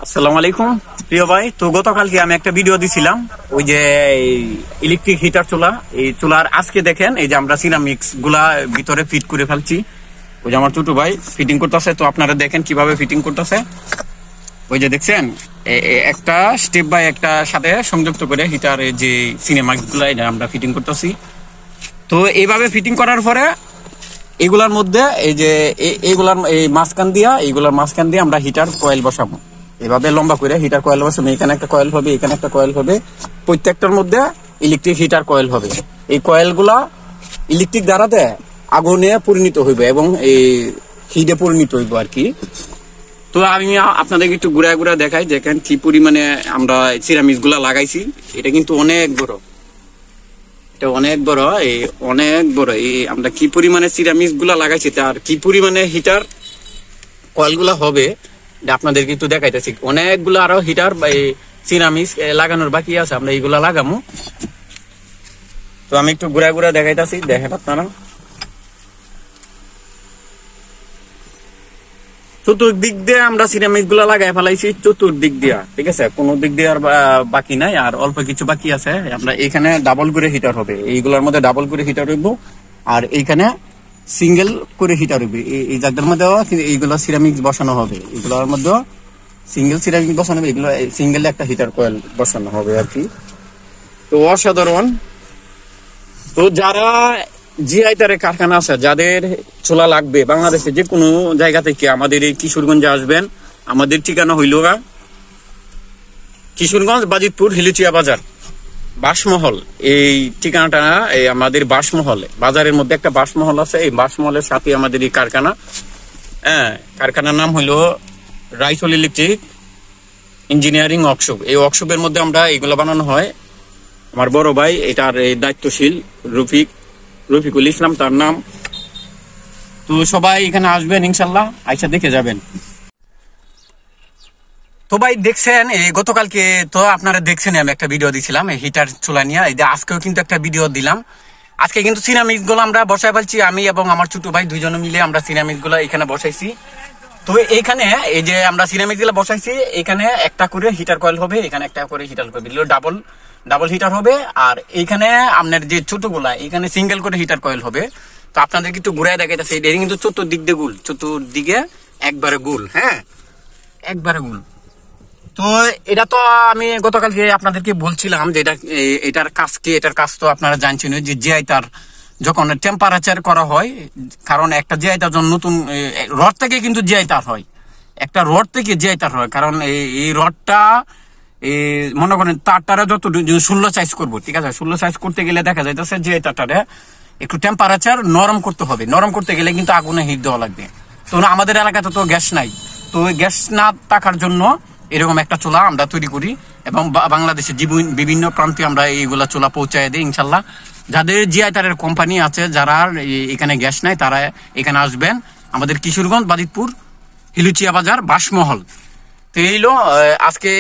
আসসালামু আলাইকুম প্রিয় ভাই। তো গতকালকে আমি একটা ভিডিও দিছিলাম ওই যে ইলেকট্রিক হিটার চুলা, এই চুলার আজকে দেখেন এই যে আমরা সিরামিক্স গুলা ভিতরে ফিট করে ফেলছি। ওই যে আমার ছোট ভাই ফিটিং করতেছে, তো আপনারা দেখেন কিভাবে ফিটিং করতেছে। ওই যে দেখছেন একটা স্টেপ বাই একটা সাথে সংযুক্ত করে হিটার যে সিনেমাক্স গুলা এটা আমরা ফিটিং করতেছি। তো এইভাবে ফিটিং করার পরে এগুলার মধ্যে এই যে এইগুলার এই এইগুলার মাঝখান দিয়ে আমরা হিটার কয়েল বসাবো। এভাবে লম্বা করে হিটার কয়েল বসাবো। এখানে একটা কয়েল হবে, এখানে একটা কয়েল হবে, প্রত্যেকটার মধ্যে ইলেকট্রিক হিটার কয়েল হবে। এই কয়েলগুলা ইলেকট্রিক দ্বারাতে আগুনে পরিণত হইবে এবং এই হিটে পরিণত হইব আর কি। তো আমি আপনাদেরকে একটু ঘুরা ঘুরা দেখাই, দেখেন কি পরিমাণে আমরা সিরামিক্স গুলা লাগাইছি। এটা কিন্তু অনেক বড়, এটা অনেক বড়, এই অনেক বড়। এই আমরা কি পরিমাণে সিরামিক্স গুলা লাগাইছি তার কি পরিমাণে হিটার কয়েল গুলা হবে আপনাদেরকে একটু দেখাইতেছি। অনেকগুলো আরো হিটার সিরামিক্স লাগানোর বাকি আছে, আমরা এইগুলা লাগামু। তো আমি একটু ঘুরা ঘুরা দেখাইতেছি, দেখেন আপনারা। চতুর্দিক দিয়ে আমরা সিরামিক্স গুলা লাগাই ফেলাইছি, চতুর্দিক দিয়া, ঠিক আছে। কোনো দিক দিয়ে আর বাকি নাই, আর অল্প কিছু বাকি আছে। আমরা এখানে ডাবল করে হিটার হবে, এইগুলোর মধ্যে ডাবল করে হিটার হইব, আর এইখানে সিঙ্গেল করে হিটার হইবে। এই জায়গার মধ্যে এইগুলো সিরামিক্স বসানো হবে, এগুলোর মধ্যে সিঙ্গেল সিরামিক্স বসানো হবে, এগুলো সিঙ্গেল একটা হিটার কয়েল বসানো হবে আর কি। তো অসাধারণ। তো যারা জিআই তারের কারখানা আছে, যাদের চুলা লাগবে বাংলাদেশে যে কোনো জায়গা থেকে আমাদের এই কিশোরগঞ্জে আসবেন। আমাদের ঠিকানা হইল কিশোরগঞ্জ বাজিতপুর হিলুচিয়া বাজার বাসমহল। এই ঠিকানাটা এই আমাদের বাসমহল বাজারের মধ্যে একটা বাসমহল আছে, এই বাসমহলের সাথে আমাদের এই কারখানা। হ্যাঁ, কারখানার নাম হইল রাইসল ইলেকট্রিক ইঞ্জিনিয়ারিং ওয়ার্কশপ। এই ওয়ার্কশপের মধ্যে আমরা এইগুলো বানানো হয়। আমার বড় ভাই এটার দায়িত্বশীল রফিকুল ইসলাম তার নাম। তো সবাই এখানে আসবেন ইনশাল্লাহ, আইসা দেখে যাবেন। তো ভাই দেখছেন এই গতকালকে তো আপনারা দেখছেন আমি একটা ভিডিও দিছিলাম এই হিটার চুলা নিয়ে। এই যে আজকেও কিন্তু একটা ভিডিও দিলাম। আজকে কিন্তু সিরামিক্স গুলো আমরা বসাই ফেলছি, আমি এবং আমার ছোট ভাই দুইজনে মিলে আমরা সিরামিক্স গুলো এখানে বসাইছি। তো এইখানে এই যে আমরা সিরামিক্স গুলো বসাইছি, এখানে একটা করে হিটার কয়েল হবে, এখানে একটা করে হিটার হবে, ডাবল হিটার হবে। আর এইখানে আপনার যে ছোটগুলা এখানে সিঙ্গেল করে হিটার কয়েল হবে। তো আপনাদের কিন্তু ঘুরাই দেখাইতেছে, এটা কিন্তু চতুর্দিক দিয়ে গুল, চতুর্দিকে একবারে গুল। হ্যাঁ, একবারে গুল। তো এটা তো আমি গতকালকে আপনাদেরকে বলছিলাম যে এটার কাজ কি। এটার কাজ তো আপনারা জানছেন যে জিআই তার যখন টেম্পারেচার করা হয়, কারণ একটা জিআই তার যখন নতুন রড থেকে কিন্তু জিআই তার হয়, একটা রড থেকে জিআই তার হয়। কারণ এই রডটা মনে করেন তারটারে যত 16 সাইজ করবো, ঠিক আছে। 16 সাইজ করতে গেলে দেখা যাইতেছে যে তারটারে একটু টেম্পারেচার নরম করতে হবে। নরম করতে গেলে কিন্তু আগুনে হিট দেওয়া লাগবে। তো আমাদের এলাকাতে তো গ্যাস নাই, তো গ্যাস না থাকার জন্য এরকম একটা চুলা আমরা তৈরি করি এবং বাংলাদেশের বিভিন্ন প্রান্তে আমরা এইগুলা চুলা পৌঁছায় দিই ইনশাল্লাহ। যাদের জিআই তারের কোম্পানি আছে, যারা এখানে গ্যাস নাই, তারা এখানে আসবেন। আমাদের কিশোরগঞ্জ বাজিতপুর হিলুচিয়া বাজার বাসমহল। তো এইলো আজকে